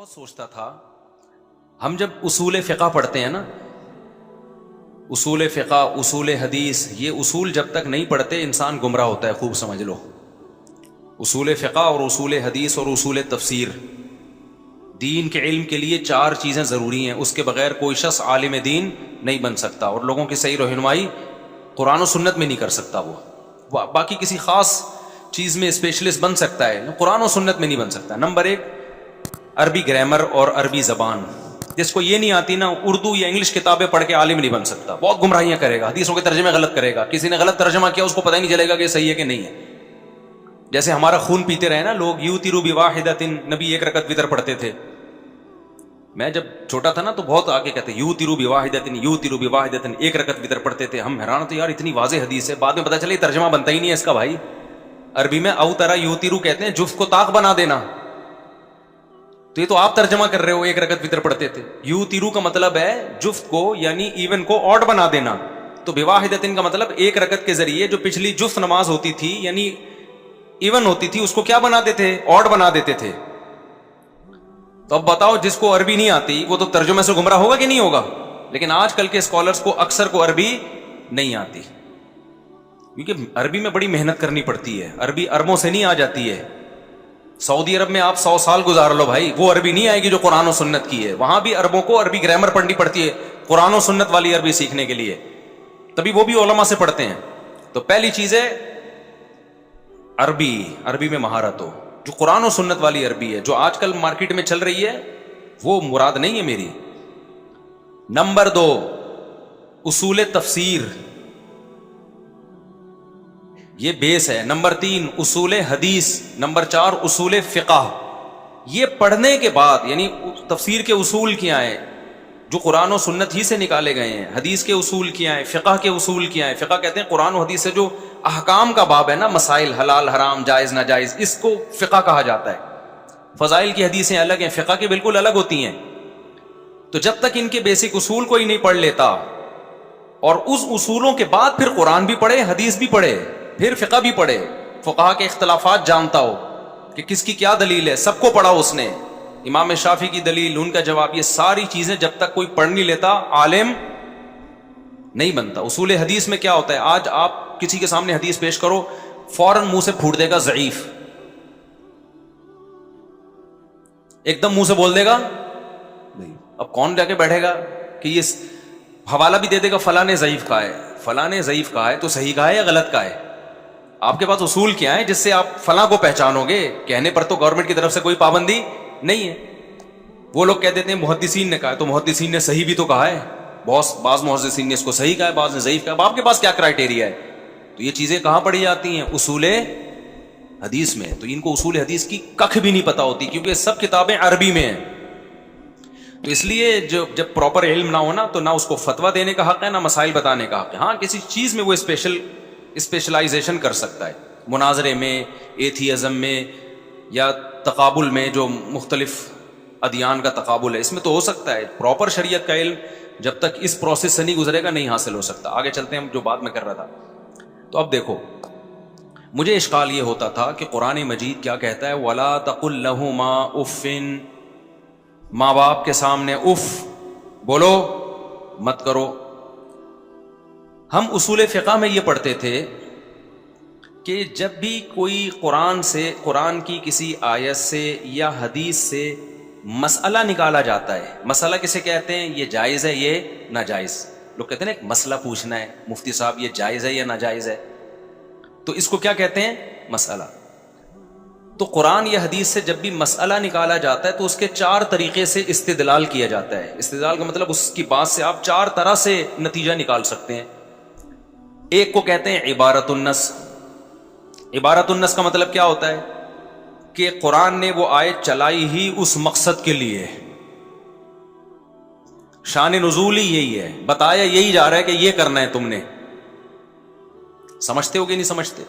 بہت سوچتا تھا، ہم جب اصول فقہ پڑھتے ہیں نا، اصول فقہ، اصول حدیث، یہ اصول جب تک نہیں پڑھتے انسان گمراہ ہوتا ہے. خوب سمجھ لو، اصول فقہ اور اصول حدیث اور اصول تفسیر، دین کے علم کے لیے 4 چیزیں ضروری ہیں. اس کے بغیر کوئی شخص عالم دین نہیں بن سکتا، اور لوگوں کی صحیح رہنمائی قرآن و سنت میں نہیں کر سکتا. وہ باقی کسی خاص چیز میں اسپیشلسٹ بن سکتا ہے، قرآن و سنت میں نہیں بن سکتا. نمبر 1 عربی گرامر اور عربی زبان. جس کو یہ نہیں آتی نا، اردو یا انگلش کتابیں پڑھ کے عالم نہیں بن سکتا، بہت گمراہیاں کرے گا، حدیثوں کے ترجمے غلط کرے گا. کسی نے غلط ترجمہ کیا اس کو پتہ ہی نہیں چلے گا کہ صحیح ہے کہ نہیں ہے. جیسے ہمارا خون پیتے رہے نا لوگ، یوترو بواحدۃ، نبی 1 رکعت وتر پڑھتے تھے. میں جب چھوٹا تھا نا تو بہت آگے کہتے یوترو بواحدۃ، یوترو بواحدۃ، 1 رکعت وتر پڑھتے تھے. ہم حیران تھے یار اتنی واضح حدیث ہے. بعد میں پتہ چلا یہ ترجمہ بنتا ہی نہیں ہے اس کا بھائی. عربی میں اوترا یوترو کہتے ہیں جفت کو طاق بنا دینا. تو یہ تو آپ ترجمہ کر رہے ہو 1 رکعت وتر پڑھتے تھے. یوترو کا مطلب ہے جفت کو یعنی ایون کو آڈ بنا دینا. تو بواحدۃ کا مطلب 1 رکعت کے ذریعے جو پچھلی جفت نماز ہوتی تھی یعنی ایون ہوتی تھی اس کو کیا بنا دیتے تھے؟ آڈ بنا دیتے تھے. تو اب بتاؤ جس کو عربی نہیں آتی وہ تو ترجمے سے گمراہ ہوگا کہ نہیں ہوگا؟ لیکن آج کل کے اسکالرز کو اکثر کو عربی نہیں آتی، کیونکہ عربی میں بڑی محنت کرنی پڑتی ہے. عربی اربوں سے نہیں آ جاتی ہے. سعودی عرب میں آپ 100 سال گزار لو بھائی، وہ عربی نہیں آئے گی جو قرآن و سنت کی ہے. وہاں بھی عربوں کو عربی گرامر پڑھنی پڑتی ہے قرآن و سنت والی عربی سیکھنے کے لیے، تبھی وہ بھی علماء سے پڑھتے ہیں. تو پہلی چیز ہے عربی میں مہارت ہو. جو قرآن و سنت والی عربی ہے جو آج کل مارکیٹ میں چل رہی ہے وہ مراد نہیں ہے میری. نمبر 2 اصول تفسیر، یہ بیس ہے. نمبر 3 اصول حدیث. نمبر 4 اصول فقہ. یہ پڑھنے کے بعد یعنی تفسیر کے اصول کیا ہیں جو قرآن و سنت ہی سے نکالے گئے ہیں، حدیث کے اصول کیا ہیں، فقہ کے اصول کیا ہیں. فقہ کہتے ہیں قرآن و حدیث سے جو احکام کا باب ہے نا، مسائل حلال حرام جائز ناجائز، اس کو فقہ کہا جاتا ہے. فضائل کی حدیثیں الگ ہیں، فقہ کی بالکل الگ ہوتی ہیں. تو جب تک ان کے بیسک اصول کو ہی نہیں پڑھ لیتا اور اس اصولوں کے بعد پھر قرآن بھی پڑھے، حدیث بھی پڑھے، پھر فقہ بھی پڑھے، فقہا کے اختلافات جانتا ہو کہ کس کی کیا دلیل ہے، سب کو پڑھا اس نے، امام شافعی کی دلیل، ان کا جواب، یہ ساری چیزیں جب تک کوئی پڑھ نہیں لیتا عالم نہیں بنتا. اصول حدیث میں کیا ہوتا ہے، آج آپ کسی کے سامنے حدیث پیش کرو فوراً منہ سے پھوٹ دے گا ضعیف، ایک دم منہ سے بول دے گا. اب کون جا کے بیٹھے گا کہ یہ حوالہ بھی دے دے گا فلاں نے ضعیف کہا ہے، فلاں نے ضعیف کہا ہے تو صحیح کہا ہے یا غلط کہا ہے؟ آپ کے پاس اصول کیا ہے جس سے آپ فلاں کو پہچانو گے؟ کہنے پر تو گورنمنٹ کی طرف سے کوئی پابندی نہیں ہے. وہ لوگ کہہ دیتے ہیں محدثین نے کہا ہے، تو محدثین نے صحیح بھی تو کہا ہے، بعض محدثین نے اس کو صحیح کہا ہے، بعض نے ضعیف کہا ہے. اب آپ کے پاس کیا کرائٹیریا ہے؟ تو یہ چیزیں کہاں پڑھی جاتی ہیں؟ اصول حدیث میں. تو ان کو اصول حدیث کی ککھ بھی نہیں پتا ہوتی کیونکہ سب کتابیں عربی میں ہیں. تو اس لیے جب پراپر علم نہ ہونا تو نہ اس کو فتویٰ دینے کا حق ہے نہ مسائل بتانے کا حق ہے. ہاں کسی چیز میں وہ اسپیشلائزیشن کر سکتا ہے، مناظرے میں، ایتھیزم میں یا تقابل میں، جو مختلف ادیان کا تقابل ہے اس میں تو ہو سکتا ہے. پراپر شریعت کا علم جب تک اس پروسیس سے نہیں گزرے گا نہیں حاصل ہو سکتا. آگے چلتے ہیں، جو بات میں کر رہا تھا. تو اب دیکھو، مجھے اشکال یہ ہوتا تھا کہ قرآن مجید کیا کہتا ہے، وَلَا تَقُلْ لَهُمَا اُفٍّ، ماں باپ کے سامنے اف بولو مت کرو. ہم اصول فقہ میں یہ پڑھتے تھے کہ جب بھی کوئی قرآن کی کسی آیت سے یا حدیث سے مسئلہ نکالا جاتا ہے، مسئلہ کسے کہتے ہیں؟ یہ جائز ہے، یہ ناجائز. لوگ کہتے ہیں نا ایک مسئلہ پوچھنا ہے، مفتی صاحب یہ جائز ہے یا ناجائز ہے، تو اس کو کیا کہتے ہیں؟ مسئلہ. تو قرآن یا حدیث سے جب بھی مسئلہ نکالا جاتا ہے تو اس کے 4 طریقے سے استدلال کیا جاتا ہے. استدلال کا مطلب اس کی بات سے آپ 4 طرح سے نتیجہ نکال سکتے ہیں. ایک کو کہتے ہیں عبارت النص. عبارت النص کا مطلب کیا ہوتا ہے کہ قرآن نے وہ آیت چلائی ہی اس مقصد کے لیے، شان نزول ہی یہی ہے، بتایا یہی جا رہا ہے کہ یہ کرنا ہے تم نے. سمجھتے ہو کہ نہیں سمجھتے؟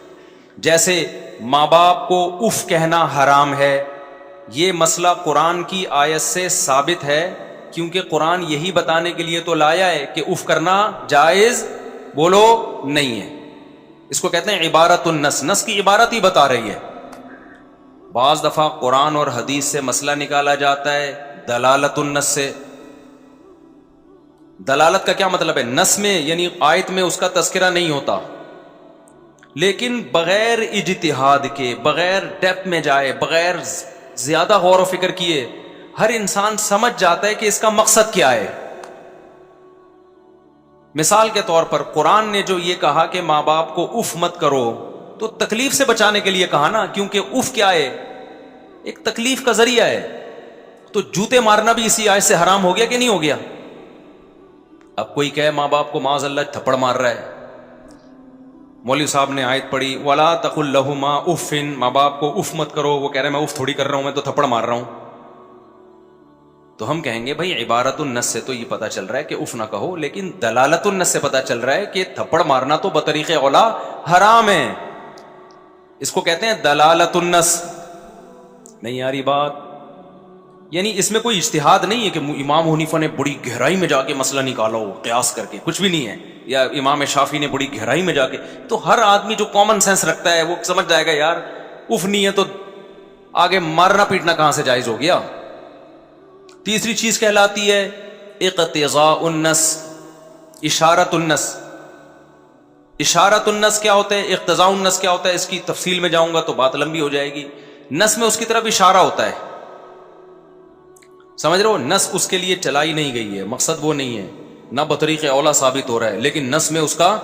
جیسے ماں باپ کو اف کہنا حرام ہے، یہ مسئلہ قرآن کی آیت سے ثابت ہے کیونکہ قرآن یہی بتانے کے لیے تو لایا ہے کہ اف کرنا جائز بولو نہیں ہے. اس کو کہتے ہیں عبارت النص. نص کی عبارت ہی بتا رہی ہے. بعض دفعہ قرآن اور حدیث سے مسئلہ نکالا جاتا ہے، دلالت النس سے. دلالت کا کیا مطلب ہے؟ نس میں یعنی آیت میں اس کا تذکرہ نہیں ہوتا، لیکن بغیر اجتہاد کے، بغیر ڈیپتھ میں جائے، بغیر زیادہ غور و فکر کیے، ہر انسان سمجھ جاتا ہے کہ اس کا مقصد کیا ہے. مثال کے طور پر قرآن نے جو یہ کہا کہ ماں باپ کو اف مت کرو، تو تکلیف سے بچانے کے لیے کہا نا، کیونکہ اف کیا ہے؟ ایک تکلیف کا ذریعہ ہے. تو جوتے مارنا بھی اسی آیت سے حرام ہو گیا کہ نہیں ہو گیا؟ اب کوئی کہے ماں باپ کو معاذ اللہ تھپڑ مار رہا ہے، مولوی صاحب نے آیت پڑھی وَلَا تَقُلْ لَهُمَا اُفٍّ، ماں باپ کو اف مت کرو، وہ کہہ رہے ہیں میں اف تھوڑی کر رہا ہوں، میں تو تھپڑ مار رہا ہوں. تو ہم کہیں گے بھائی عبارت النس سے تو یہ پتا چل رہا ہے کہ اف نہ کہو، لیکن دلالت النس سے پتا چل رہا ہے کہ تھپڑ مارنا تو بطریق اولا حرام ہے. اس کو کہتے ہیں دلالت النس. نہیں آ رہی بات؟ یعنی اس میں کوئی اجتہاد نہیں ہے کہ امام حنیفہ نے بڑی گہرائی میں جا کے مسئلہ نکالا ہو قیاس کر کے، کچھ بھی نہیں ہے، یا امام شافعی نے بڑی گہرائی میں جا کے. تو ہر آدمی جو کامن سینس رکھتا ہے وہ سمجھ جائے گا یار اف نہیں ہے تو آگے مارنا پیٹنا کہاں سے جائز ہو گیا. تیسری چیز کہلاتی ہے اقتضاء النس، اشارت النس. اشارت النس کیا ہوتا ہے؟ اقتضاء النس کیا ہوتا ہے؟ اس کی تفصیل میں جاؤں گا تو بات لمبی ہو جائے گی. نس میں اس کی طرف اشارہ ہوتا ہے، سمجھ رہے ہو؟ نس اس کے لیے چلائی نہیں گئی ہے، مقصد وہ نہیں ہے، نہ بطریق اولا ثابت ہو رہا ہے، لیکن نس میں اس کا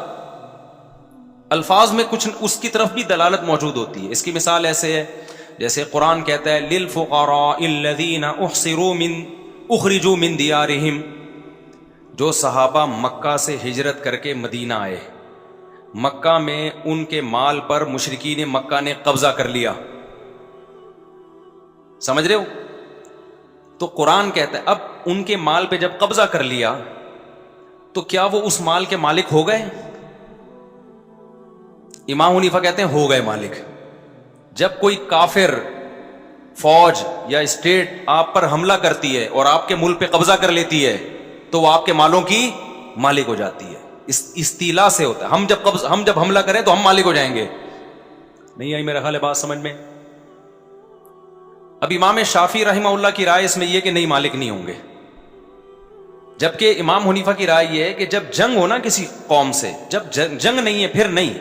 الفاظ میں کچھ اس کی طرف بھی دلالت موجود ہوتی ہے. اس کی مثال ایسے ہے جیسے قرآن کہتا ہے لِلْفُقَرَاءِ الَّذِينَ اُخْرِجُوا مِن دِيَارِهِمْ، جو صحابہ مکہ سے ہجرت کر کے مدینہ آئے، مکہ میں ان کے مال پر مشرکین مکہ نے قبضہ کر لیا. سمجھ رہے ہو؟ تو قرآن کہتا ہے اب ان کے مال پہ جب قبضہ کر لیا تو کیا وہ اس مال کے مالک ہو گئے؟ امام حنیفہ کہتے ہیں ہو گئے مالک. جب کوئی کافر فوج یا اسٹیٹ آپ پر حملہ کرتی ہے اور آپ کے ملک پہ قبضہ کر لیتی ہے تو وہ آپ کے مالوں کی مالک ہو جاتی ہے. استیلا سے ہوتا ہے. ہم جب حملہ کریں تو ہم مالک ہو جائیں گے. نہیں آئی میرا خیال ہے بات سمجھ میں؟ اب امام شافعی رحمہ اللہ کی رائے اس میں یہ کہ نہیں مالک نہیں ہوں گے، جبکہ امام حنیفہ کی رائے یہ ہے کہ جب جنگ ہو نا کسی قوم سے، جب جنگ نہیں ہے پھر نہیں.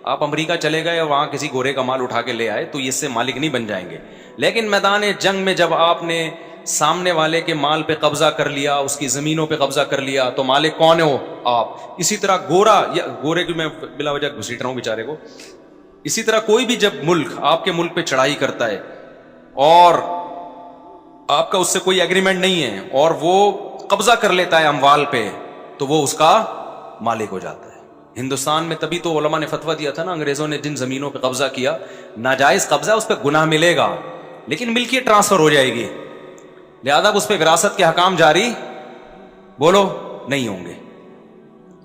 آپ امریکہ چلے گئے اور وہاں کسی گورے کا مال اٹھا کے لے آئے تو اس سے مالک نہیں بن جائیں گے، لیکن میدان جنگ میں جب آپ نے سامنے والے کے مال پہ قبضہ کر لیا، اس کی زمینوں پہ قبضہ کر لیا تو مالک کون ہو؟ آپ. اسی طرح گورے کی میں بلا وجہ گھسیٹ رہا ہوں بیچارے کو. اسی طرح کوئی بھی جب ملک آپ کے ملک پہ چڑھائی کرتا ہے اور آپ کا اس سے کوئی ایگریمنٹ نہیں ہے اور وہ قبضہ کر لیتا ہے اموال پہ تو وہ اس کا مالک ہو جاتا ہے. ہندوستان میں تبھی تو علماء نے فتویٰ دیا تھا نا، انگریزوں نے جن زمینوں پہ قبضہ کیا، ناجائز قبضہ، اس پہ گناہ ملے گا لیکن ملکیت ٹرانسفر ہو جائے گی، لہذا اس پہ وراثت کے حکام جاری بولو نہیں ہوں گے.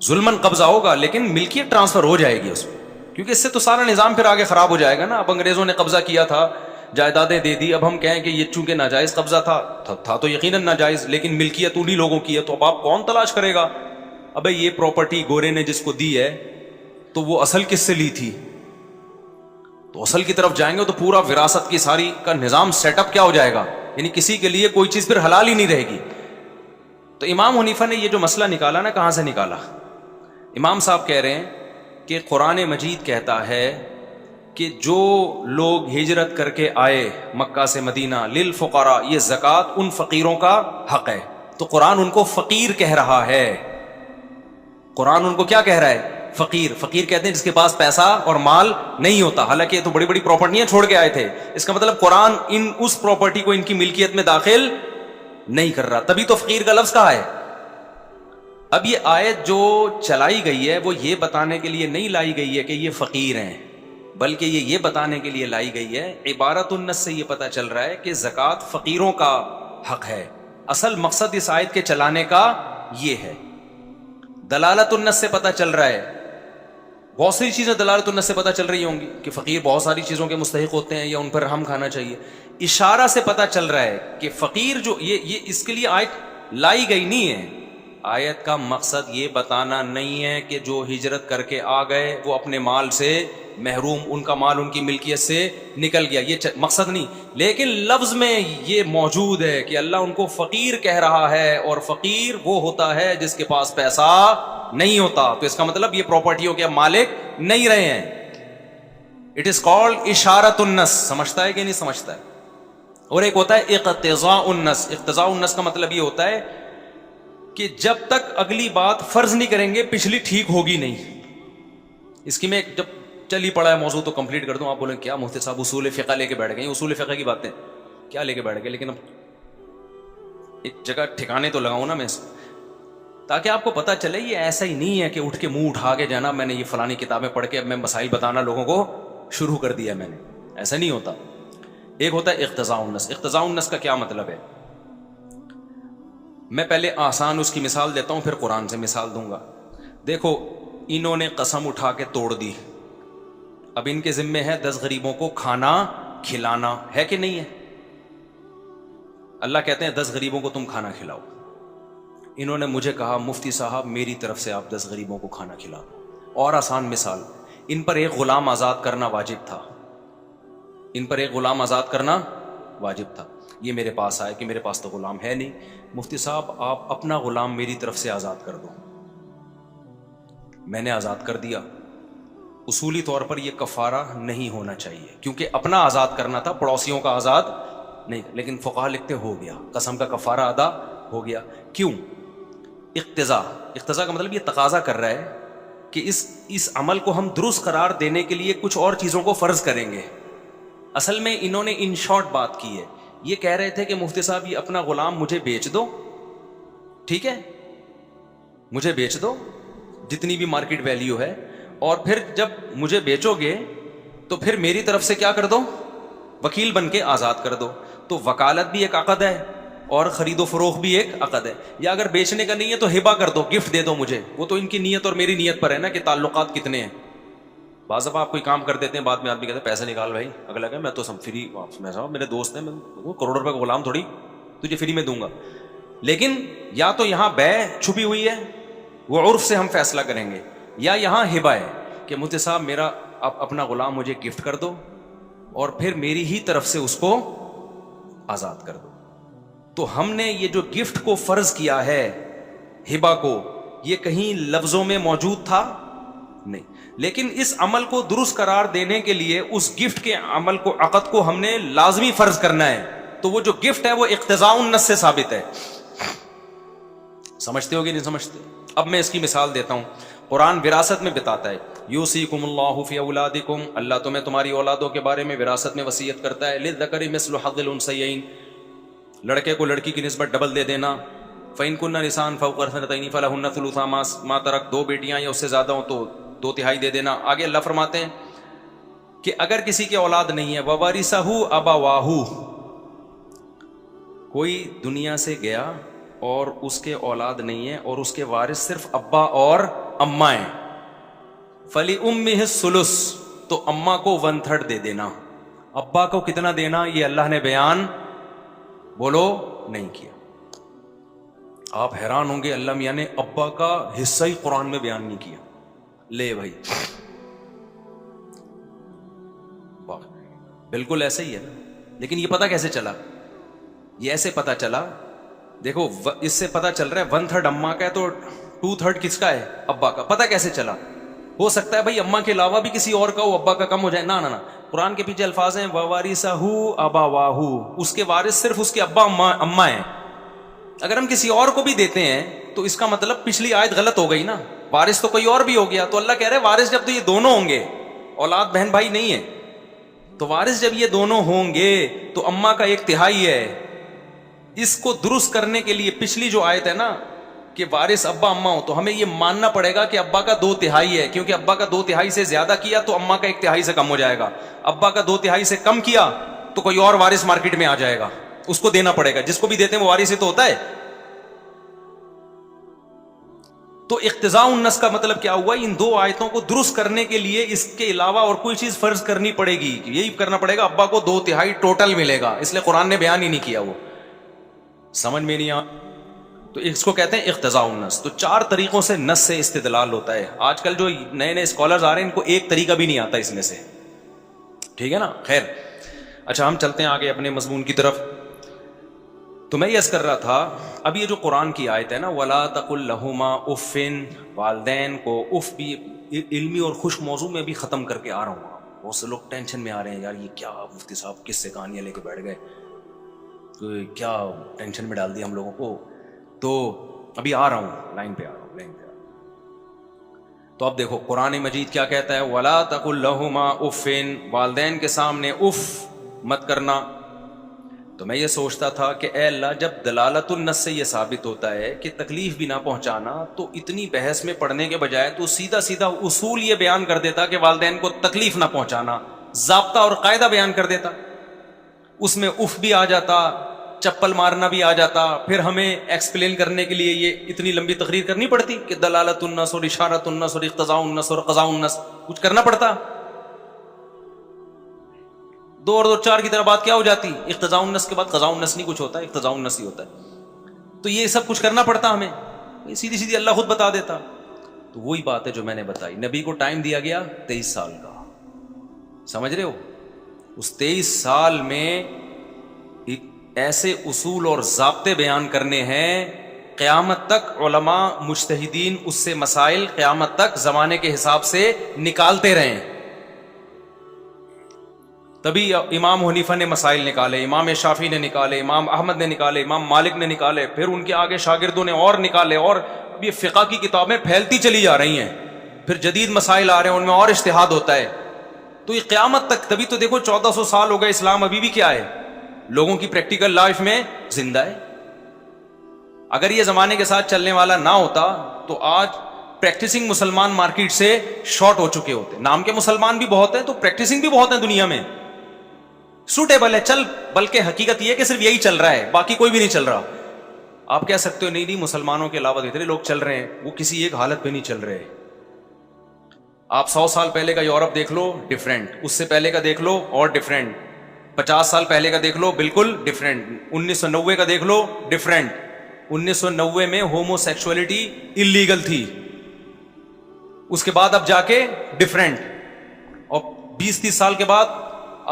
ظلمن قبضہ ہوگا لیکن ملکیت ٹرانسفر ہو جائے گی اس پہ، کیونکہ اس سے تو سارا نظام پھر آگے خراب ہو جائے گا نا. اب انگریزوں نے قبضہ کیا تھا، جائیدادیں دے دی، اب ہم کہیں کہ یہ چونکہ ناجائز قبضہ تھا تو یقیناً ناجائز، لیکن ملکیت انہی لوگوں کی ہے، تو اب آپ کون تلاش کرے گا؟ ابے یہ پراپرٹی گورے نے جس کو دی ہے تو وہ اصل کس سے لی تھی؟ تو اصل کی طرف جائیں گے تو پورا وراثت کی ساری کا نظام سیٹ اپ کیا ہو جائے گا، یعنی کسی کے لیے کوئی چیز پھر حلال ہی نہیں رہے گی. تو امام حنیفہ نے یہ جو مسئلہ نکالا نا، کہاں سے نکالا؟ امام صاحب کہہ رہے ہیں کہ قرآن مجید کہتا ہے کہ جو لوگ ہجرت کر کے آئے مکہ سے مدینہ، للفقراء، یہ زکوٰۃ ان فقیروں کا حق ہے. تو قرآن ان کو فقیر کہہ رہا ہے. قرآن ان کو کیا کہہ رہا ہے؟ فقیر. فقیر کہتے ہیں جس کے پاس پیسہ اور مال نہیں ہوتا، حالانکہ یہ تو بڑی بڑی پراپرٹیاں چھوڑ کے آئے تھے. اس کا مطلب قرآن اس پراپرٹی کو ان کی ملکیت میں داخل نہیں کر رہا، تبھی تو فقیر کا لفظ کہا ہے. اب یہ آیت جو چلائی گئی ہے وہ یہ بتانے کے لیے نہیں لائی گئی ہے کہ یہ فقیر ہیں، بلکہ یہ بتانے کے لیے لائی گئی ہے، عبارت النس سے یہ پتہ چل رہا ہے کہ زکوٰۃ فقیروں کا حق ہے. اصل مقصد اس آیت کے چلانے کا یہ ہے. دلالت النس سے پتہ چل رہا ہے، بہت سی چیزیں دلالت النس سے پتہ چل رہی ہوں گی کہ فقیر بہت ساری چیزوں کے مستحق ہوتے ہیں یا ان پر ہم کھانا چاہیے. اشارہ سے پتہ چل رہا ہے کہ فقیر جو یہ اس کے لیے آیت لائی گئی نہیں ہے. آیت کا مقصد یہ بتانا نہیں ہے کہ جو ہجرت کر کے آ گئے وہ اپنے مال سے محروم، ان کا مال ان کی ملکیت سے نکل گیا، یہ مقصد نہیں. لیکن لفظ میں یہ موجود ہے کہ اللہ ان کو فقیر کہہ رہا ہے، اور فقیر وہ ہوتا ہے جس کے پاس پیسہ نہیں ہوتا. تو اس کا مطلب یہ پراپرٹیوں کے مالک نہیں رہے ہیں. اٹ از کالڈ اشارت النس. سمجھتا ہے کہ نہیں سمجھتا ہے؟ اور ایک ہوتا ہے اقتضاء النس. اقتضاء النس کا مطلب یہ ہوتا ہے کہ جب تک اگلی بات فرض نہیں کریں گے پچھلی ٹھیک ہوگی نہیں. اس کی میں جب چلی پڑا ہے موضوع تو کمپلیٹ کر دوں. آپ بولیں کیا مفتی صاحب اصول فقہ لے کے بیٹھ گئے؟ اصول فقہ کی باتیں کیا لے کے بیٹھ گئے؟ لیکن اب ایک جگہ ٹھکانے تو لگاؤں نا میں اس کو، تاکہ آپ کو پتا چلے یہ ایسا ہی نہیں ہے کہ اٹھ کے منہ اٹھا کے جانا میں نے یہ فلانی کتابیں پڑھ کے اب میں مسائل بتانا لوگوں کو شروع کر دیا میں نے. ایسا نہیں ہوتا. ایک ہوتا ہے اقتضاء النس. اقتضاء النس کا کیا مطلب ہے؟ میں پہلے آسان اس کی مثال دیتا ہوں، پھر قرآن سے مثال دوں گا. دیکھو انہوں نے قسم اٹھا کے توڑ دی، اب ان کے ذمے ہے 10 غریبوں کو کھانا کھلانا، ہے کہ نہیں ہے؟ اللہ کہتے ہیں 10 غریبوں کو تم کھانا کھلاؤ. انہوں نے مجھے کہا مفتی صاحب میری طرف سے آپ 10 غریبوں کو کھانا کھلا دو. اور آسان مثال، ان پر ایک غلام آزاد کرنا واجب تھا. ان پر ایک غلام آزاد کرنا واجب تھا. یہ میرے پاس آئے کہ میرے پاس تو غلام ہے نہیں. مفتی صاحب آپ اپنا غلام میری طرف سے آزاد کر دو. میں نے آزاد کر دیا. اصولی طور پر یہ کفارہ نہیں ہونا چاہیے کیونکہ اپنا آزاد کرنا تھا، پڑوسیوں کا آزاد نہیں. لیکن فقہا لکھتے ہو گیا، قسم کا کفارہ ادا ہو گیا. کیوں؟ اقتضاء. اقتضاء کا مطلب یہ تقاضا کر رہا ہے کہ اس عمل کو ہم درست قرار دینے کے لیے کچھ اور چیزوں کو فرض کریں گے. اصل میں انہوں نے ان شارٹ بات کی ہے. یہ کہہ رہے تھے کہ مفتی صاحب یہ اپنا غلام مجھے بیچ دو، ٹھیک ہے مجھے بیچ دو جتنی بھی مارکیٹ ویلیو ہے، اور پھر جب مجھے بیچو گے تو پھر میری طرف سے کیا کر دو؟ وکیل بن کے آزاد کر دو. تو وکالت بھی ایک عقد ہے اور خرید و فروخت بھی ایک عقد ہے. یا اگر بیچنے کا نہیں ہے تو ہبہ کر دو، گفٹ دے دو مجھے. وہ تو ان کی نیت اور میری نیت پر ہے نا کہ تعلقات کتنے ہیں. بعض دفعہ آپ کوئی کام کر دیتے ہیں، بعد میں آدمی کہتے ہیں پیسے نکال بھائی، اگلا کہ میں تو سب فری، میں صاحب میرے دوست ہیں، میں کروڑ روپے کا غلام تھوڑی تجھے فری میں دوں گا. لیکن یا تو یہاں بے چھپی ہوئی ہے، وہ عرف سے ہم فیصلہ کریں گے، یا یہاں ہبہ ہے کہ مفتی صاحب میرا اپنا غلام مجھے گفٹ کر دو اور پھر میری ہی طرف سے اس کو آزاد کر دو. تو ہم نے یہ جو گفٹ کو فرض کیا ہے، ہبہ کو، یہ کہیں لفظوں میں موجود تھا نہیں. لیکن اس عمل کو درست قرار دینے کے لیے اس گفٹ کے عمل کو، عقد کو ہم نے لازمی فرض کرنا ہے. تو وہ جو گفٹ ہے وہ اقتضاء النص سے ثابت ہے. سمجھتے ہو کہ نہیں سمجھتے؟ اب میں اس کی مثال دیتا ہوں. قرآن وراثت میں بتاتا ہے یوصیکم اللہ فی اولادکم، اللہ تمہیں تمہاری اولادوں کے بارے میں وراثت میں وصیت کرتا ہے. للذکر مثل حظ الانثیین، لڑکے کو لڑکی کی نسبت ڈبل دے دینا. فإن كن نساء فوق اثنتین فلہن ثلث ما ترک، 2 بیٹیاں یا اس سے زیادہ ہوں تو 2/3 دے دینا. آگے اللہ فرماتے ہیں کہ اگر کسی کی اولاد نہیں ہے، وورثہ ابواہ، کوئی دنیا سے گیا اور اس کے اولاد نہیں ہے اور اس کے وارث صرف ابا اور اماں ہیں، فلأمہ الثلث، تو اماں کو 1/3 دے دینا. ابا کو کتنا دینا یہ اللہ نے بیان بولو نہیں کیا. آپ حیران ہوں گے اللہ میاں نے ابا کا حصہ ہی قرآن میں بیان نہیں کیا. لے بھائی بالکل ایسے ہی ہے. لیکن یہ پتہ کیسے چلا؟ یہ ایسے پتہ چلا، دیکھو اس سے پتہ چل رہا ہے 1/3 اماں کا ہے تو 2/3 کس کا ہے؟ ابا کا. پتہ کیسے چلا؟ ہو سکتا ہے بھائی اماں کے علاوہ بھی کسی اور کا ہو، ابا کا کم ہو جائے. نہ قرآن کے پیچھے الفاظ ہیں ووارثہ ابواہ، اس کے وارث صرف اس کے ابا اماں ہیں. اگر ہم کسی اور کو بھی دیتے ہیں تو اس کا مطلب پچھلی آیت غلط ہو گئی نا، وارث تو کوئی اور بھی ہو گیا. تو اللہ کہہ رہے ہیں وارث جب تو یہ دونوں ہوں گے، اولاد بہن بھائی نہیں ہے، تو وارث جب یہ دونوں ہوں گے تو اماں کا 1/3 ہے. اس کو درست کرنے کے لیے پچھلی جو آیت ہے نا کہ وارث ابا اماں ہو، تو ہمیں یہ ماننا پڑے گا کہ ابا کا 2/3 ہے، کیونکہ ابا کا 2/3 سے زیادہ کیا تو اماں کا 1/3 سے کم ہو جائے گا. ابا کا 2/3 سے کم کیا تو کوئی اور وارث مارکیٹ میں آ جائے گا، اس کو دینا پڑے گا. جس کو بھی دیتے ہیں وہ وارث ہی تو ہوتا ہے. تو اقتضاء النص کا مطلب کیا ہوا؟ ان 2 آیتوں کو درست کرنے کے لیے اس کے علاوہ اور کوئی چیز فرض کرنی پڑے گی. یہی کرنا پڑے گا، ابا کو 2/3 ٹوٹل ملے گا، اس لیے قرآن نے بیان ہی نہیں کیا. وہ سمجھ میں نہیں تو اس کو کہتے ہیں اقتضاء النص. تو 4 طریقوں سے نص سے استدلال ہوتا ہے. آج کل جو نئے نئے اسکالرز آ رہے ہیں ان کو ایک طریقہ بھی نہیں آتا اس میں سے, ٹھیک ہے نا. خیر, اچھا ہم چلتے ہیں آگے اپنے مضمون کی طرف. تو میں یہ عرض کر رہا تھا, اب یہ جو قرآن کی آیت ہے نا, وَلَا تَقُلْ لَهُمَا اُفٍّ, والدین کو اف بھی علمی اور خوش موضوع میں بھی ختم کر کے آ رہا ہوں. بہت سے لوگ ٹینشن میں آ رہے ہیں, یار یہ کیا مفتی صاحب کس سے کہانیاں لے کے بیٹھ گئے, کیا ٹینشن میں ڈال دیا ہم لوگوں کو. تو ابھی آ رہا ہوں, لائن پہ آ رہا ہوں. تو اب دیکھو قرآن مجید کیا کہتا ہے, وَلَا تَقُلْ لَهُمَا اُفٍّ, والدین کے سامنے اف مت کرنا. تو میں یہ سوچتا تھا کہ اے اللہ, جب دلالت النص سے یہ ثابت ہوتا ہے کہ تکلیف بھی نہ پہنچانا, تو اتنی بحث میں پڑھنے کے بجائے تو سیدھا سیدھا اصول یہ بیان کر دیتا کہ والدین کو تکلیف نہ پہنچانا, ضابطہ اور قاعدہ بیان کر دیتا. اس میں اف بھی آ جاتا, چپل مارنا بھی آ جاتا, پھر ہمیں ایکسپلین کرنے کے لیے یہ اتنی لمبی تقریر کرنی پڑتی کہ دلالت النص اور اشارت النص اور اقتضاء النص اور قضاء النص, کچھ کرنا پڑتا. 2 اور 2 4 کی طرح بات کیا ہو جاتی, اقتضاء النص کے بعد قضاء النص نہیں کچھ ہوتا, اقتضاء النص ہی ہوتا ہے. تو یہ سب کچھ کرنا پڑتا ہمیں, سیدھی سیدھی اللہ خود بتا دیتا. تو وہی بات ہے جو میں نے بتائی, نبی کو ٹائم دیا گیا 23 سال کا, سمجھ رہے ہو. اس 23 سال میں ایسے اصول اور ضابطے بیان کرنے ہیں, قیامت تک علماء مجتہدین اس سے مسائل قیامت تک زمانے کے حساب سے نکالتے رہے. تبھی امام حنیفہ نے مسائل نکالے, امام شافعی نے نکالے, امام احمد نے نکالے, امام مالک نے نکالے, پھر ان کے آگے شاگردوں نے اور نکالے, اور اب یہ فقہ کی کتابیں پھیلتی چلی جا رہی ہیں, پھر جدید مسائل آ رہے ہیں, ان میں اور اجتہاد ہوتا ہے. تو یہ قیامت تک, تبھی تو دیکھو 1400 سال ہو گئے, اسلام ابھی بھی کیا ہے, لوگوں کی پریکٹیکل لائف میں زندہ ہے. اگر یہ زمانے کے ساتھ چلنے والا نہ ہوتا تو آج پریکٹسنگ مسلمان مارکیٹ سے شارٹ ہو چکے ہوتے. نام کے مسلمان بھی بہت ہیں تو پریکٹسنگ بھی بہت ہیں دنیا میں, سوٹیبل ہے چل, بلکہ حقیقت یہ کہ صرف یہی چل رہا ہے, باقی کوئی بھی نہیں چل رہا. آپ کہہ سکتے ہو نہیں مسلمانوں کے علاوہ اتنے لوگ چل رہے ہیں, وہ کسی ایک حالت پہ نہیں چل رہے. آپ 100 سال پہلے کا یورپ دیکھ لو, ڈفرینٹ. اس سے پہلے کا دیکھ لو اور ڈفرینٹ. 50 سال پہلے کا دیکھ لو, بالکل ڈفرینٹ. 1990 کا دیکھ لو, ڈفرینٹ. 1990 میں ہومو سیکسولیٹی انلیگل تھی, اس کے بعد اب جا کے ڈفرینٹ. اور 20-30 سال کے بعد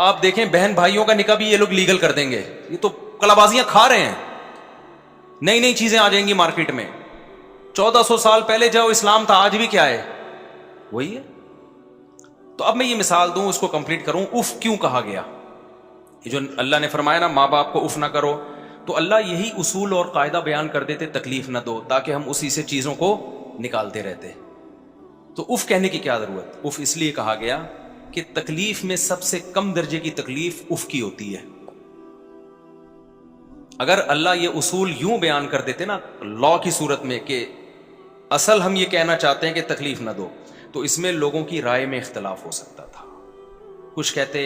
آپ دیکھیں بہن بھائیوں کا نکاح بھی یہ لوگ لیگل کر دیں گے. یہ تو کلابازیاں کھا رہے ہیں, نئی نئی چیزیں آ جائیں گی مارکیٹ میں. 1400 سال پہلے جو اسلام تھا آج بھی کیا ہے, وہی ہے. تو اب میں یہ مثال دوں, اس کو کمپلیٹ کروں. اف کیوں کہا گیا, یہ جو اللہ نے فرمایا نا ماں باپ کو اف نہ کرو, تو اللہ یہی اصول اور قاعدہ بیان کر دیتے تکلیف نہ دو, تاکہ ہم اسی سے چیزوں کو نکالتے رہتے. تو اف کہنے کی کیا ضرورت. اف اس لیے کہا گیا کہ تکلیف میں سب سے کم درجے کی تکلیف اف کی ہوتی ہے. اگر اللہ یہ اصول یوں بیان کر دیتے نا لا کی صورت میں کہ اصل ہم یہ کہنا چاہتے ہیں کہ تکلیف نہ دو, تو اس میں لوگوں کی رائے میں اختلاف ہو سکتا تھا. کچھ کہتے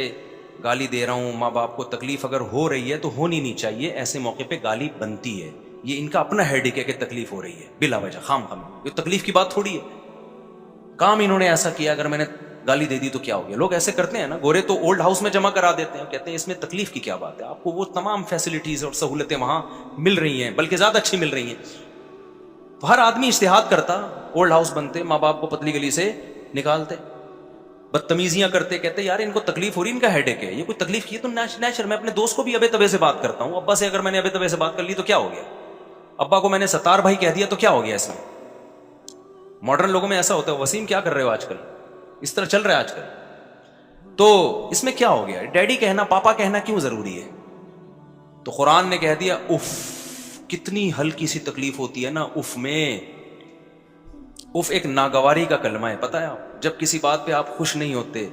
گالی دے رہا ہوں, ماں باپ کو تکلیف اگر ہو رہی ہے تو ہونی نہیں چاہیے, ایسے موقع پہ گالی بنتی ہے, یہ ان کا اپنا ہیڈک ہے کہ تکلیف ہو رہی ہے بلا وجہ خام خام. یہ تکلیف کی بات تھوڑی ہے, کام انہوں نے ایسا کیا, اگر میں نے گالی دے دی تو کیا ہو گیا. لوگ ایسے کرتے ہیں نا, گورے تو اولڈ ہاؤس میں جمع کرا دیتے ہیں, کہتے ہیں اس میں تکلیف کی کیا بات ہے, آپ کو وہ تمام فیسلٹیز اور سہولتیں وہاں مل رہی ہیں, بلکہ زیادہ اچھی مل رہی ہیں. تو ہر آدمی اجتہاد کرتا, اولڈ ہاؤس بنتے, ماں باپ کو پتلی گلی سے نکالتے, بدتمیزیاں کرتے, کہتے یار ان کو تکلیف ہو رہی, ان کا ہیڈک ہے, یہ کوئی تکلیف کی ہے تو نیچر. میں اپنے دوست کو بھی ابے تبے سے بات کرتا ہوں, ابا سے اگر میں نے ابے تبے سے بات کر لی تو کیا ہو گیا, ابا کو میں نے ستار بھائی کہہ دیا تو کیا ہو گیا. اس میں ماڈرن لوگوں میں ایسا ہوتا ہے, وسیم کیا کر رہے ہو آج کل, اس طرح چل رہا ہے آج کل. تو اس میں کیا ہو گیا, ڈیڈی کہنا پاپا کہنا کیوں ضروری ہے. تو قرآن نے کہہ دیا اف, کتنی ہلکی سی تکلیف ہوتی ہے نا اف میں. اف ایک ناگواری کا کلمہ ہے, پتہ ہے آپ, جب کسی بات پہ آپ خوش نہیں ہوتے,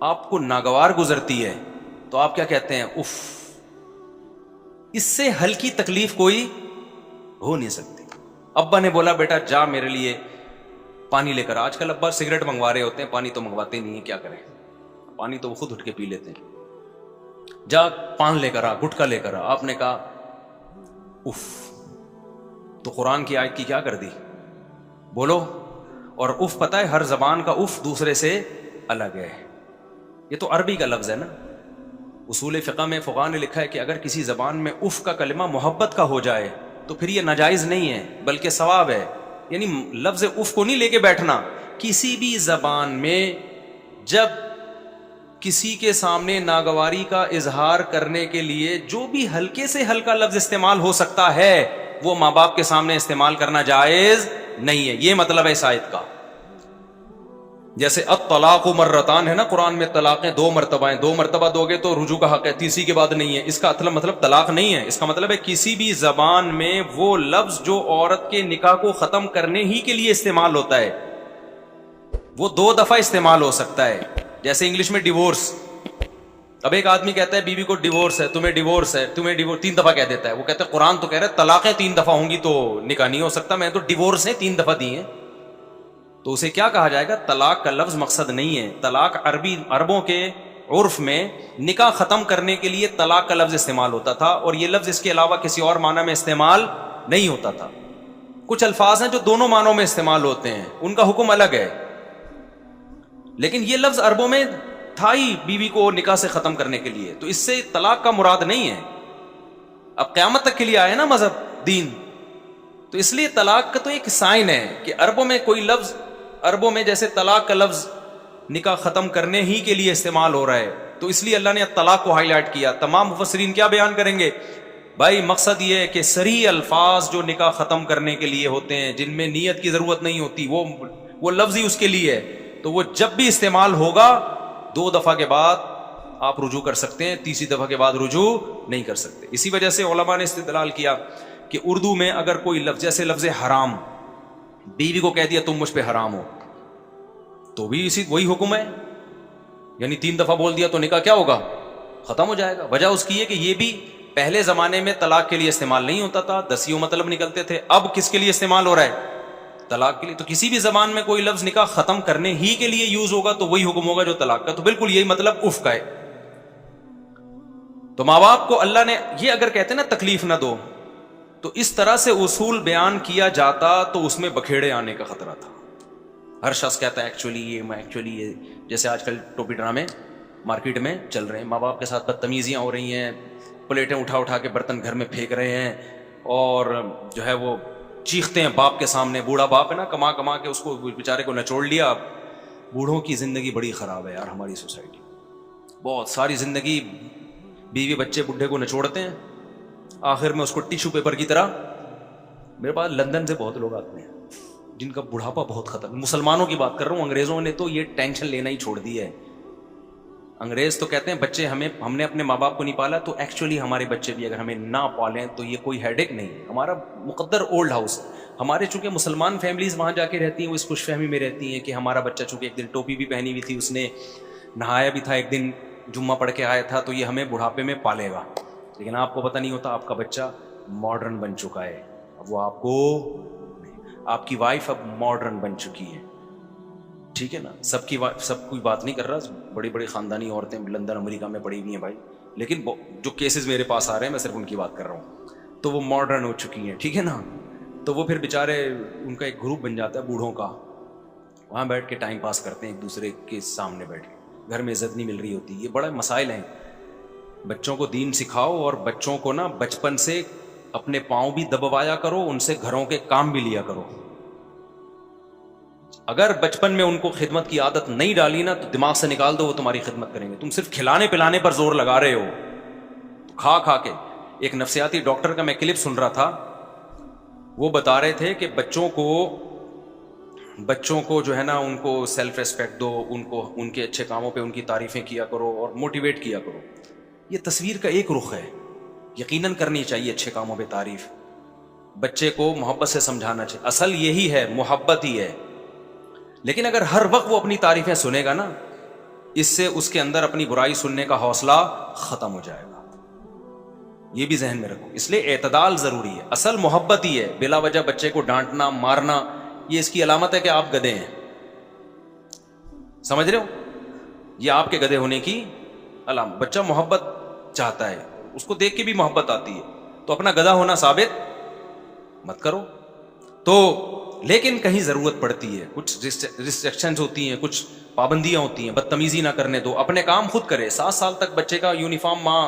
آپ کو ناگوار گزرتی ہے, تو آپ کیا کہتے ہیں اف. اس سے ہلکی تکلیف کوئی ہو نہیں سکتی. ابا نے بولا بیٹا جا میرے لیے پانی لے کر. آج کل ابا سگریٹ منگوا رہے ہوتے ہیں, پانی تو منگواتے نہیں ہیں, کیا کریں, پانی تو وہ خود اٹھ کے پی لیتے ہیں. جا پان لے کر آ, گٹکا لے کر آ. آپ نے کہا اف, تو قرآن کی آیت کی کیا کر دی, بولو. اور اف پتہ ہے ہر زبان کا اف دوسرے سے الگ ہے, یہ تو عربی کا لفظ ہے نا. اصول فقہ میں فقہاء نے لکھا ہے کہ اگر کسی زبان میں اف کا کلمہ محبت کا ہو جائے تو پھر یہ ناجائز نہیں ہے بلکہ ثواب ہے. یعنی لفظ اف کو نہیں لے کے بیٹھنا. کسی بھی زبان میں جب کسی کے سامنے ناگواری کا اظہار کرنے کے لیے جو بھی ہلکے سے ہلکا لفظ استعمال ہو سکتا ہے وہ ماں باپ کے سامنے استعمال کرنا جائز نہیں ہے. یہ مطلب ہے اس آیت کا. جیسے الطلاق مرتان ہے نا قرآن میں, طلاقیں 2 مرتبہ ہیں, 2 مرتبہ دو گے تو رجوع کا حق ہے, تیسری کے بعد نہیں ہے. اس کا مطلب طلاق نہیں ہے, اس کا مطلب ہے کسی بھی زبان میں وہ لفظ جو عورت کے نکاح کو ختم کرنے ہی کے لیے استعمال ہوتا ہے وہ 2 دفعہ استعمال ہو سکتا ہے. جیسے انگلش میں ڈیورس. اب ایک آدمی کہتا ہے بیوی کو ڈیورس ہے, تمہیں ڈیورس ہے, تمہیں ڈیورس 3 دفعہ کہہ دیتا ہے. وہ کہتا ہے قرآن تو کہہ رہا ہے طلاقیں 3 دفعہ ہوں گی تو نکاح نہیں ہو سکتا, میں تو ڈیورس ہے 3 دفعہ دی ہیں. تو اسے کیا کہا جائے گا؟ طلاق کا لفظ مقصد نہیں ہے. طلاق عربوں کے عرف میں نکاح ختم کرنے کے لیے طلاق کا لفظ استعمال ہوتا تھا, اور یہ لفظ اس کے علاوہ کسی اور معنی میں استعمال نہیں ہوتا تھا. کچھ الفاظ ہیں جو دونوں معنوں میں استعمال ہوتے ہیں, ان کا حکم الگ ہے, لیکن یہ لفظ عربوں میں تھا ہی بیوی کو نکاح سے ختم کرنے کے لیے, تو اس سے طلاق کا مراد نہیں ہے. اب قیامت تک کے لیے آیا نا مذہب دین, تو اس لیے طلاق کا تو ایک سائن ہے کہ عربوں میں کوئی لفظ, عربوں میں جیسے طلاق کا لفظ نکاح ختم کرنے ہی کے لیے استعمال ہو رہا ہے, تو اس لیے اللہ نے طلاق کو ہائی لائٹ کیا. تمام مفسرین کیا بیان کریں گے بھائی؟ مقصد یہ ہے کہ صریح الفاظ جو نکاح ختم کرنے کے لیے ہوتے ہیں, جن میں نیت کی ضرورت نہیں ہوتی, وہ لفظ ہی اس کے لیے ہے, تو وہ جب بھی استعمال ہوگا 2 دفعہ کے بعد آپ رجوع کر سکتے ہیں, تیسری دفعہ کے بعد رجوع نہیں کر سکتے. اسی وجہ سے علماء نے استدلال کیا کہ اردو میں اگر کوئی لفظ, جیسے لفظ حرام, بیوی کو کہہ دیا تم مجھ پہ حرام ہو, تو بھی وہی حکم ہے. یعنی 3 دفعہ بول دیا تو نکاح کیا ہوگا؟ ختم ہو جائے گا. وجہ اس کی ہے کہ یہ بھی پہلے زمانے میں طلاق کے لیے استعمال نہیں ہوتا تھا, 10 مطلب نکلتے تھے. اب کس کے لیے استعمال ہو رہا ہے؟ طلاق کے لیے. تو کسی بھی زبان میں کوئی لفظ نکاح ختم کرنے ہی کے لیے یوز ہوگا تو وہی حکم ہوگا جو طلاق کا. تو بالکل یہی مطلب اف کا ہے. تو ماں باپ کو اللہ نے یہ اگر کہتے نا تکلیف نہ دو, تو اس طرح سے اصول بیان کیا جاتا تو اس میں بکھیڑے آنے کا خطرہ تھا. ہر شخص کہتا ہے ایکچولی یہ, جیسے آج کل ٹوپی ڈرامے مارکیٹ میں چل رہے ہیں, ماں باپ کے ساتھ بدتمیزیاں ہو رہی ہیں, پلیٹیں اٹھا کے برتن گھر میں پھینک رہے ہیں, اور جو ہے وہ چیختے ہیں باپ کے سامنے. بوڑھا باپ ہے نا, کما کے اس کو بیچارے کو نچوڑ لیا. بوڑھوں کی زندگی بڑی خراب ہے یار ہماری سوسائٹی. بہت ساری زندگی بیوی بچے بڈھے کو نچوڑتے ہیں, آخر میں اس کو ٹیشو پیپر کی طرح. میرے پاس لندن سے بہت لوگ آتے ہیں جن کا بڑھاپا بہت خطرناک. مسلمانوں کی بات کر رہا ہوں, انگریزوں نے تو یہ ٹینشن لینا ہی چھوڑ دی ہے. انگریز تو کہتے ہیں بچے ہم نے اپنے ماں باپ کو نہیں پالا, تو ایکچولی ہمارے بچے بھی اگر ہمیں نہ پالیں تو یہ کوئی ہیڈ ایک نہیں ہے. ہمارا مقدر اولڈ ہاؤس, ہمارے چونکہ مسلمان فیملیز وہاں جا کے رہتی ہیں, وہ اس خوش فہمی میں رہتی ہیں کہ ہمارا بچہ چونکہ ایک دن ٹوپی بھی پہنی ہوئی تھی, اس نے نہایا بھی تھا, ایک دن جمعہ پڑھ کے آیا تھا, تو یہ ہمیں بڑھاپے میں پالے گا. لیکن آپ کو پتہ نہیں ہوتا آپ کا بچہ ماڈرن بن چکا ہے. اب وہ آپ کی وائف اب ماڈرن بن چکی ہے, ٹھیک ہے نا. سب کوئی بات نہیں کر رہا, بڑی بڑی خاندانی عورتیں لندن امریکہ میں پڑی ہوئی ہیں بھائی, لیکن جو کیسز میرے پاس آ رہے ہیں میں صرف ان کی بات کر رہا ہوں, تو وہ ماڈرن ہو چکی ہیں, ٹھیک ہے نا. تو وہ پھر بیچارے ان کا ایک گروپ بن جاتا ہے بوڑھوں کا, وہاں بیٹھ کے ٹائم پاس کرتے ہیں ایک دوسرے کے سامنے بیٹھ کے, گھر میں عزت نہیں مل رہی ہوتی. یہ بڑے مسائل ہیں. بچوں کو دین سکھاؤ, اور بچوں کو نا بچپن سے اپنے پاؤں بھی دبوایا کرو, ان سے گھروں کے کام بھی لیا کرو. اگر بچپن میں ان کو خدمت کی عادت نہیں ڈالی نا تو دماغ سے نکال دو, وہ تمہاری خدمت کریں گے. تم صرف کھلانے پلانے پر زور لگا رہے ہو, کھا کے. ایک نفسیاتی ڈاکٹر کا میں کلپ سن رہا تھا, وہ بتا رہے تھے کہ بچوں کو جو ہے نا ان کو سیلف ریسپیکٹ دو, ان کو ان کے اچھے کاموں پہ ان کی تعریفیں کیا کرو اور موٹیویٹ کیا کرو. یہ تصویر کا ایک رخ ہے, یقیناً کرنی چاہیے اچھے کاموں پہ تعریف, بچے کو محبت سے سمجھانا چاہیے. اصل یہی ہے, محبت ہی ہے. لیکن اگر ہر وقت وہ اپنی تعریفیں سنے گا نا, اس سے اس کے اندر اپنی برائی سننے کا حوصلہ ختم ہو جائے گا. یہ بھی ذہن میں رکھو. اس لیے اعتدال ضروری ہے. اصل محبت ہی ہے. بلا وجہ بچے کو ڈانٹنا مارنا یہ اس کی علامت ہے کہ آپ گدھے ہیں. سمجھ رہے ہو, یہ آپ کے گدھے ہونے کی علامت. بچہ محبت چاہتا ہے, اس کو دیکھ کے بھی محبت آتی ہے, تو اپنا گدھا ہونا ثابت مت کرو. تو لیکن کہیں ضرورت پڑتی ہے, کچھ ریسٹرکشنز ہوتی ہیں, کچھ پابندیاں ہوتی ہیں, بدتمیزی نہ کرنے دو, اپنے کام خود کرے. 7 سال تک بچے کا یونیفارم ماں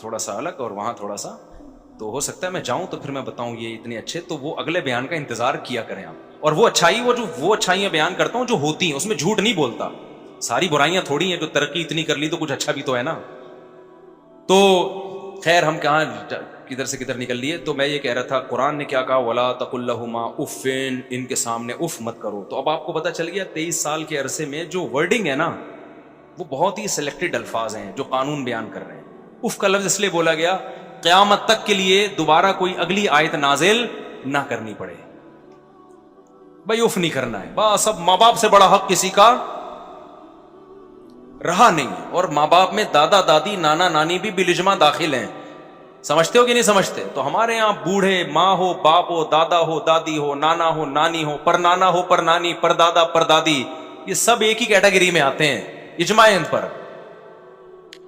تھوڑا سا الگ اور وہاں تھوڑا سا, تو ہو سکتا ہے میں جاؤں تو پھر میں بتاؤں یہ اتنے اچھے, تو وہ اگلے بیان کا انتظار کیا کریں آپ. اور وہ اچھائی, وہ اچھائیاں بیان کرتا ہوں جو ہوتی ہیں, اس میں جھوٹ نہیں بولتا. ساری برائیاں تھوڑی ہیں, جو ترقی اتنی کر لی تو کچھ اچھا بھی تو ہے نا. تو خیر ہم کہاں کدھر سے کدھر نکل لیے. تو میں یہ کہہ رہا تھا قرآن نے کیا کہا, ولا تقل لہما اف, ان کے سامنے اف مت کرو. تو اب آپ کو پتہ چل گیا 23 سال کے عرصے میں جو ورڈنگ ہے نا وہ بہت ہی سلیکٹڈ الفاظ ہیں جو قانون بیان کر رہے ہیں. اف کا لفظ اس لیے بولا گیا قیامت تک کے لیے دوبارہ کوئی اگلی آیت نازل نہ کرنی پڑے. بھائی اف نہیں کرنا ہے بس. اب ماں باپ سے بڑا حق کسی کا رہا نہیں, اور ماں باپ میں دادا دادی نانا نانی بھی بالاجماع داخل ہیں. سمجھتے ہو کہ نہیں سمجھتے؟ تو ہمارے یہاں بوڑھے ماں ہو باپ ہو دادا ہو دادی ہو نانا ہو نانی ہو پر نانا ہو پر نانی پر دادا پر دادی, یہ سب ایک ہی کیٹیگری میں آتے ہیں اجماع ان پر.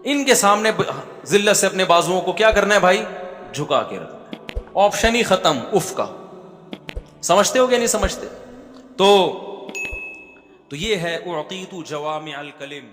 ان کے سامنے ذلت سے اپنے بازوؤں کو کیا کرنا ہے بھائی, جھکا کے رکھنا ہے. آپشن ہی ختم اف کا. سمجھتے ہو کہ نہیں سمجھتے؟ تو یہ ہے اعطیت جوامع الکلم.